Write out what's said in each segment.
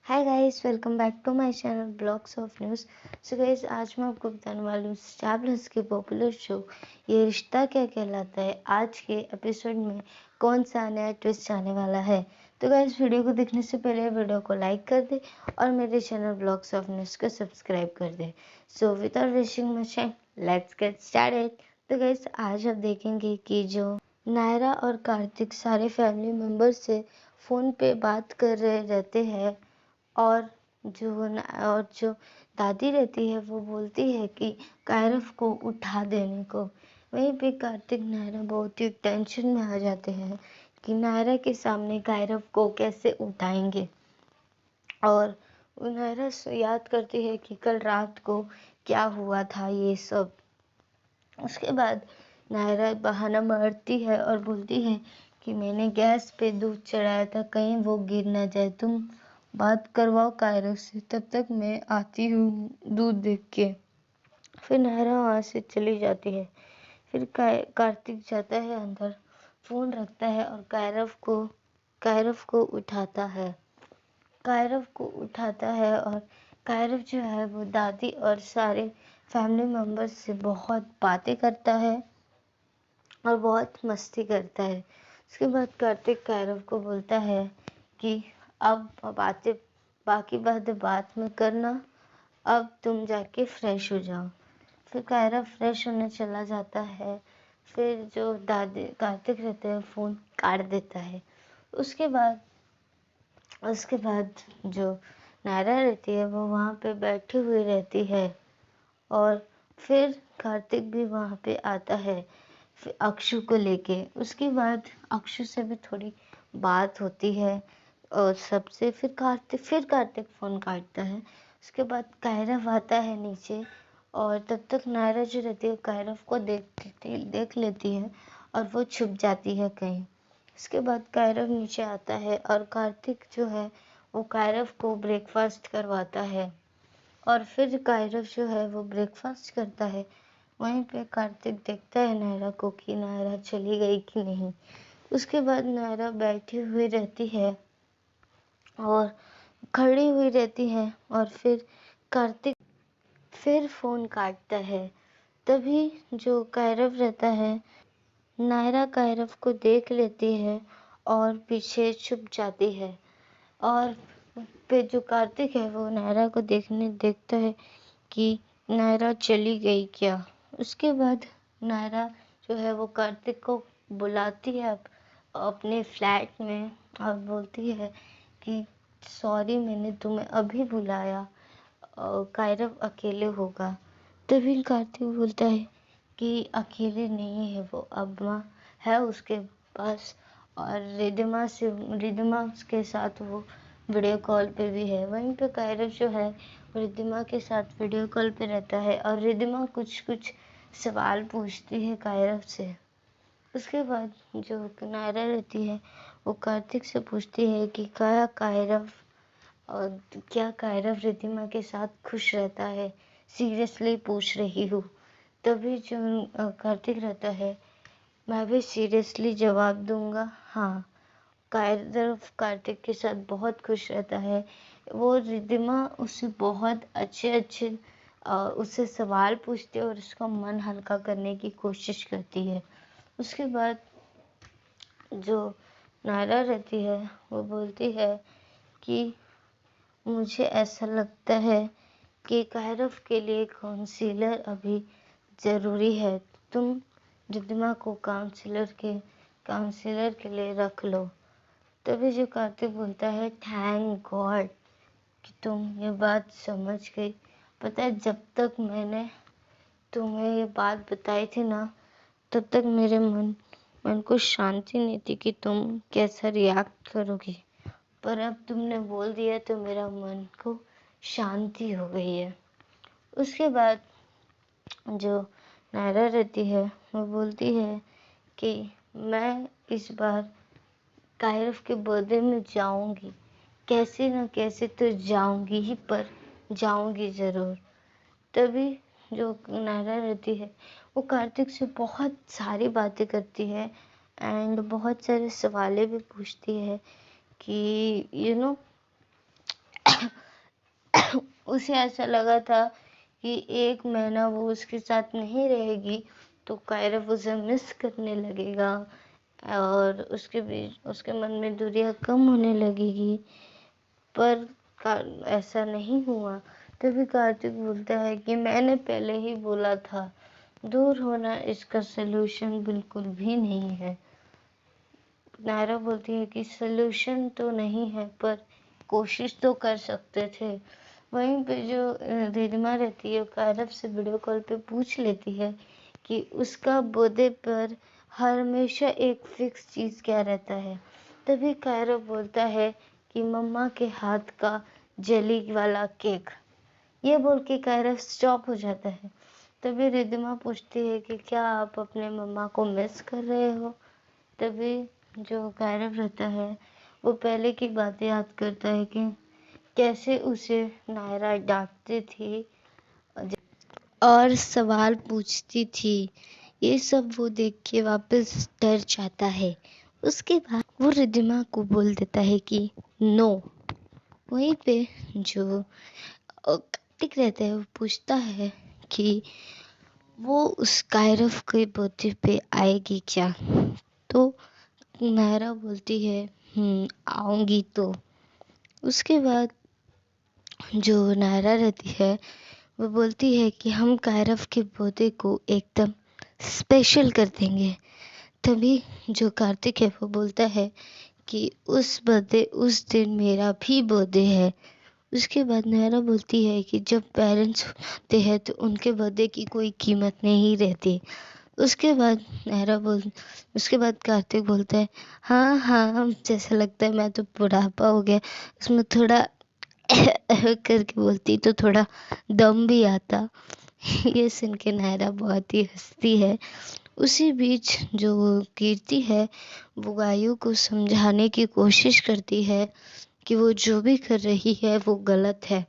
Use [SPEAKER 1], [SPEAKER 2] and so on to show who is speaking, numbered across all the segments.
[SPEAKER 1] Hi guys, welcome back to my channel blogs of news. So guys, आज मैं आपको बताने वाली हूँ स्टार प्लस के पॉपुलर शो ये रिश्ता क्या कहलाता है। आज के एपिसोड में कौन सा नया ट्विस्ट आने वाला है। तो गाइस, वीडियो को देखने से पहले वीडियो को लाइक कर दे और मेरे चैनल ब्लॉग्स ऑफ न्यूज़ को सब्सक्राइब कर दे। So without wasting much time, let's get started. तो गाइस, आज आप देखेंगे कि जो नायरा और कार्तिक सारे फैमिली मेम्बर्स से फ़ोन पे बात कर रहे रहते हैं और जो दादी रहती है वो बोलती है कि कायरव को उठा देने को। वहीं पे कार्तिक नायरा बहुत ही टेंशन में आ जाते हैं कि नायरा के सामने कायरव को कैसे उठाएंगे। और नायरा याद करती है कि कल रात को क्या हुआ था ये सब। उसके बाद नायरा बहाना मारती है और बोलती है कि मैंने गैस पे दूध चढ़ाया था, कहीं वो गिर ना जाए। तुम बात करवाओ कायरव से, तब तक मैं आती हूँ दूध देख के। फिर नायरा वहाँ से चली जाती है। फिर कार्तिक जाता है अंदर, फोन रखता है और कायरव को उठाता है। और कायरव जो है वो दादी और सारे फैमिली मेम्बर्स से बहुत बातें करता है और बहुत मस्ती करता है। उसके बाद कार्तिक कायरव को बोलता है कि अब बातें बाकी बातें बाद में करना, अब तुम जाके फ्रेश हो जाओ। फिर कायरव फ्रेश होने चला जाता है। फिर जो दादी कार्तिक रहते हैं फ़ोन काट देता है। उसके बाद जो नायरा रहती है वो वहाँ पे बैठी हुई रहती है और फिर कार्तिक भी वहाँ पे आता है फिर अक्षु को लेके। उसके बाद अक्षु से भी थोड़ी बात होती है और सबसे फिर कार्तिक फ़ोन काटता है। उसके बाद कायरव आता है नीचे और तब तक नायरा जो रहती है कायरव को देख लेती है और वो छुप जाती है कहीं। उसके बाद कायरव नीचे आता है और कार्तिक जो है वो कायरव को ब्रेकफास्ट करवाता है और फिर कायरव जो है वो ब्रेकफास्ट करता है। वहीं पे कार्तिक देखता है नायरा को कि नायरा चली गई कि नहीं। उसके बाद नायरा बैठी हुई रहती है और खड़ी हुई रहती है और फिर कार्तिक फिर फ़ोन काटता है। तभी जो कायरव रहता है, नायरा कायरव को देख लेती है और पीछे छुप जाती है। और फिर जो कार्तिक है वो नायरा को देखता है कि नायरा चली गई क्या। उसके बाद नायरा जो है वो कार्तिक को बुलाती है अपने फ्लैट में और बोलती है कि सॉरी, मैंने तुम्हें अभी बुलाया, कायरव अकेले होगा। तभी कार्तिक बोलता है कि अकेले नहीं है वो, अम्मा है उसके पास और रिदिमा के साथ वो वीडियो कॉल पे भी है। वहीं पे कायरव जो है रिदिमा के साथ वीडियो कॉल पे रहता है और रिदिमा कुछ कुछ सवाल पूछती है कायरव से। उसके बाद जो नायरा रहती है वो कार्तिक से पूछती है कि क्या कायरव रिद्धिमा के साथ खुश रहता है, सीरियसली पूछ रही हूँ। तभी जो कार्तिक रहता है, मैं भी सीरियसली जवाब दूंगा, हाँ। कायरव कार्तिक के साथ बहुत खुश रहता है। वो रिद्धिमा उससे बहुत अच्छे उससे सवाल पूछती है और उसका मन हल्का करने की कोशिश करती है। उसके बाद जो नायरा रहती है वो बोलती है कि मुझे ऐसा लगता है कि कायरव के लिए काउंसलर अभी ज़रूरी है। तुम रिद्धिमा को काउंसलर के लिए रख लो। तभी जो कार्तिक बोलता है, थैंक गॉड कि तुम ये बात समझ गई। पता है, जब तक मैंने तुम्हें ये बात बताई थी ना, तब तक मेरे मन को शांति नहीं थी कि तुम कैसा रिएक्ट करोगी, पर अब तुमने बोल दिया तो मेरा मन को शांति हो गई है। उसके बाद जो नायरा रहती है वो बोलती है कि मैं इस बार कायरव के बर्थडे में जाऊंगी, कैसे न कैसे तो जाऊंगी ही, पर जाऊंगी ज़रूर। तभी जो नायरा रहती है वो कार्तिक से बहुत सारी बातें करती है एंड बहुत सारे सवाल भी पूछती है कि उसे ऐसा लगा था कि 1 महीना वो उसके साथ नहीं रहेगी तो कायरव उसे मिस करने लगेगा और उसके मन में दूरियां कम होने लगेगी। पर ऐसा नहीं हुआ। तभी कार्तिक बोलता है कि मैंने पहले ही बोला था, दूर होना इसका सलूशन बिल्कुल भी नहीं है। नायरा बोलती है कि सलूशन तो नहीं है पर कोशिश तो कर सकते थे। वहीं पे जो रिधिमा रहती है कायरव से वीडियो कॉल पे पूछ लेती है कि उसका बर्थडे पर हमेशा एक फिक्स चीज क्या रहता है। तभी कायरव बोलता है कि मम्मा के हाथ का जेली वाला केक। ये बोल के कायरव स्टॉप हो जाता है। तभी रिधिमा पूछती है कि क्या आप अपने मम्मा को मिस कर रहे हो। तभी जो कायरव रहता है वो पहले की बातें याद करता है कि कैसे उसे नायरा डांटती थी और सवाल पूछती थी। ये सब वो देख के वापस डर जाता है। उसके बाद वो रिधिमा को बोल देता है कि नो। वहीं पे जो कार्तिक रहता है वो पूछता है कि वो उस कायरव के बर्थडे पे आएगी क्या। तो नायरा बोलती है आऊंगी। तो उसके बाद जो नायरा रहती है वो बोलती है कि हम कायरव के बर्थडे को एकदम स्पेशल कर देंगे। तभी जो कार्तिक है वो बोलता है कि उस दिन मेरा भी बर्थडे है। उसके बाद नायरा बोलती है कि जब पेरेंट्स होते हैं तो उनके बर्थडे की कोई कीमत नहीं रहती। उसके बाद कार्तिक बोलता है हाँ हाँ जैसा लगता है मैं तो बुढ़ापा हो गया। उसमें थोड़ा करके बोलती तो थोड़ा दम भी आता। ये सुन के नायरा बहुत ही हंसती है। उसी बीच जो कीर्ति है वो गायों को समझाने की कोशिश करती है कि वो जो भी कर रही है वो गलत है।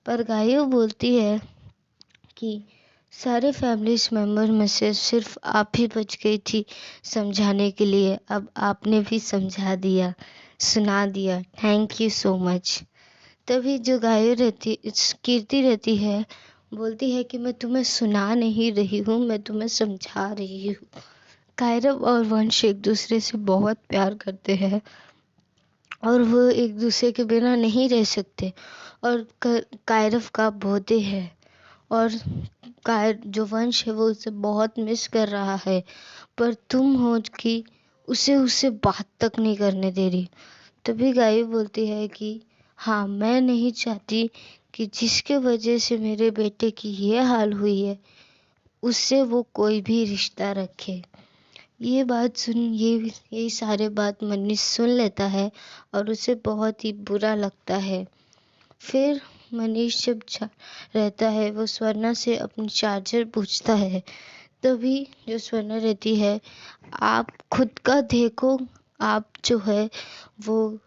[SPEAKER 1] पर गायों बोलती है कि सारे फैमिलीज मेंबर में से सिर्फ आप ही बच गई थी समझाने के लिए। अब आपने भी समझा दिया, सुना दिया, थैंक यू सो मच। तभी जो कीर्ति रहती है बोलती है कि मैं तुम्हें सुना नहीं रही हूँ, मैं तुम्हें समझा रही हूँ। कायरव और वंश एक दूसरे से बहुत प्यार करते हैं और वो एक दूसरे के बिना नहीं रह सकते। और कायरव का बर्थडे है और जो वंश है वो उसे बहुत मिस कर रहा है। पर तुम हो कि उसे बात तक नहीं करने दे रही। तभी गायु बोलती है कि हाँ मैं नहीं चाहती कि जिसके वजह से मेरे बेटे की ये हाल हुई है उससे वो कोई भी रिश्ता रखे। ये सारे बात मनीष सुन लेता है और उसे बहुत ही बुरा लगता है। फिर मनीष जब रहता है वो स्वर्णा से अपनी चार्जर पूछता है। तभी जो स्वर्णा रहती है आप खुद का देखो, आप जो है वो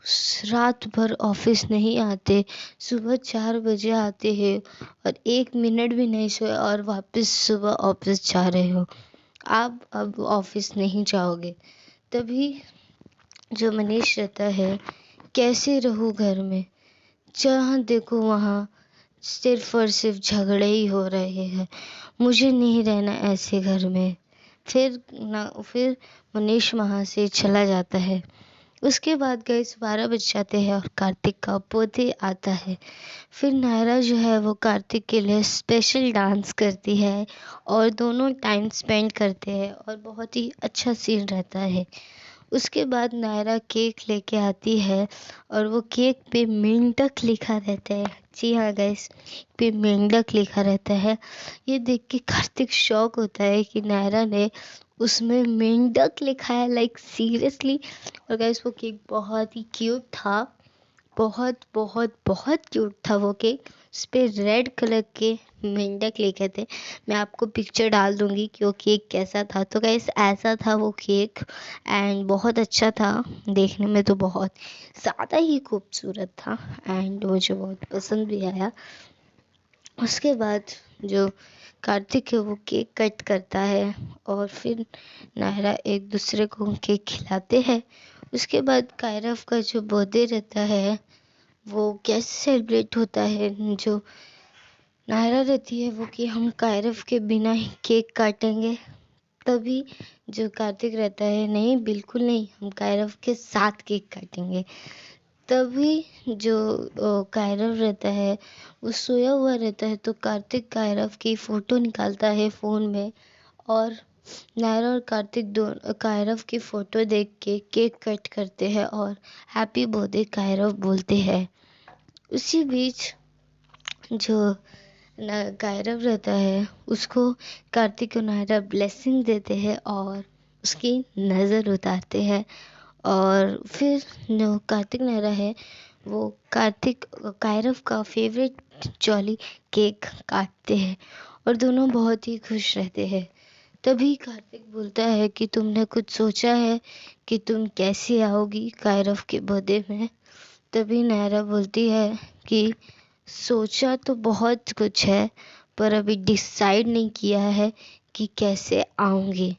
[SPEAKER 1] रात भर ऑफिस नहीं आते, सुबह 4 बजे आते हैं और 1 मिनट भी नहीं सोए और वापस सुबह ऑफिस जा रहे हो। आप अब ऑफिस नहीं जाओगे। तभी जो मनीष रहता है कैसे रहूं घर में, जहाँ देखो वहाँ सिर्फ और सिर्फ झगड़े ही हो रहे हैं, मुझे नहीं रहना ऐसे घर में। फिर मनीष वहाँ से चला जाता है। उसके बाद गए 12 बज जाते हैं और कार्तिक का बर्थडे आता है। फिर नायरा जो है वो कार्तिक के लिए स्पेशल डांस करती है और दोनों टाइम स्पेंड करते हैं और बहुत ही अच्छा सीन रहता है। उसके बाद नायरा केक लेके आती है और वो केक पे मेंढक लिखा रहता है। जी हाँ गाइस, पे मेंढक लिखा रहता है। ये देख के कार्तिक शॉक होता है कि नायरा ने उसमें मेंढक लिखा है, लाइक सीरियसली। और गाइस वो केक बहुत ही क्यूट था, बहुत बहुत बहुत क्यूट था वो केक। उस पर रेड कलर के मेंढक लिखे थे। मैं आपको पिक्चर डाल दूंगी कि वो केक कैसा था। तो गाइस ऐसा था वो केक एंड बहुत अच्छा था देखने में, तो बहुत ज़्यादा ही खूबसूरत था एंड मुझे बहुत पसंद भी आया। उसके बाद जो कार्तिक है वो केक कट करता है और फिर नायरा एक दूसरे को केक खिलाते हैं। उसके बाद कायरव का जो बर्थडे रहता है वो कैसे सेलिब्रेट होता है, जो नायरा रहती है वो कि हम कायरव के बिना ही केक काटेंगे। तभी जो कार्तिक रहता है, नहीं बिल्कुल नहीं, हम कायरव के साथ केक काटेंगे। तभी जो कायरव रहता है वो सोया हुआ रहता है, तो कार्तिक कायरव की फोटो निकालता है फोन में, और नायरा और कार्तिक दोनों कायरव की फोटो देख के केक कट करते हैं और हैप्पी बर्थडे कायरव बोलते हैं। उसी बीच जो कायरव रहता है उसको कार्तिक और नायरा ब्लेसिंग देते हैं और उसकी नज़र उतारते हैं। और फिर जो कार्तिक नायरा है वो कार्तिक कायरव का फेवरेट जॉली केक काटते हैं और दोनों बहुत ही खुश रहते हैं। तभी कार्तिक बोलता है कि तुमने कुछ सोचा है कि तुम कैसे आओगी कायरव के बर्थडे में। तभी नायरा बोलती है कि सोचा तो बहुत कुछ है, पर अभी डिसाइड नहीं किया है कि कैसे आऊँगी।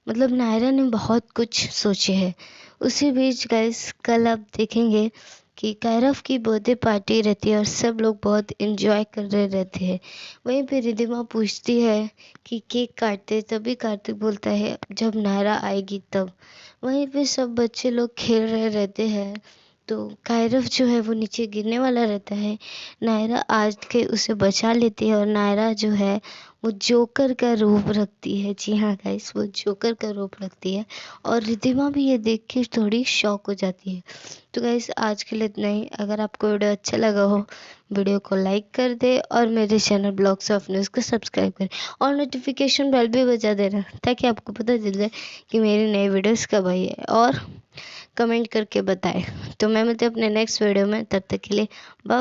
[SPEAKER 1] मतलब नायरा ने बहुत कुछ सोचे हैं। उसी बीच गाइस कल आप देखेंगे कि कायरव की बर्थडे पार्टी रहती है और सब लोग बहुत एंजॉय कर रहे रहते हैं। वहीं पे रिधिमा पूछती है कि केक काटते, तभी कार्तिक बोलता है जब नायरा आएगी तब। वहीं पे सब बच्चे लोग खेल रहे रहते हैं, तो कायरव जो है वो नीचे गिरने वाला रहता है। नायरा आज के उसे बचा लेती है और नायरा जो है वो जोकर का रूप रखती है। जी हाँ गाइस, वो जोकर का रूप रखती है और रिधिमा भी ये देख के थोड़ी शॉक हो जाती है। तो गाइस आज के लिए इतना ही। अगर आपको वीडियो अच्छा लगा हो, वीडियो को लाइक कर दे और मेरे चैनल ब्लॉग्स ऑफ न्यूज़ को सब्सक्राइब करें और नोटिफिकेशन बेल भी बजा देना, ताकि आपको पता चल जाए कि मेरी नई वीडियोस कब आई है। और कमेंट करके बताएं। तो मैं मिलती हूँ अपने नेक्स्ट वीडियो में, तब तक के लिए बाय।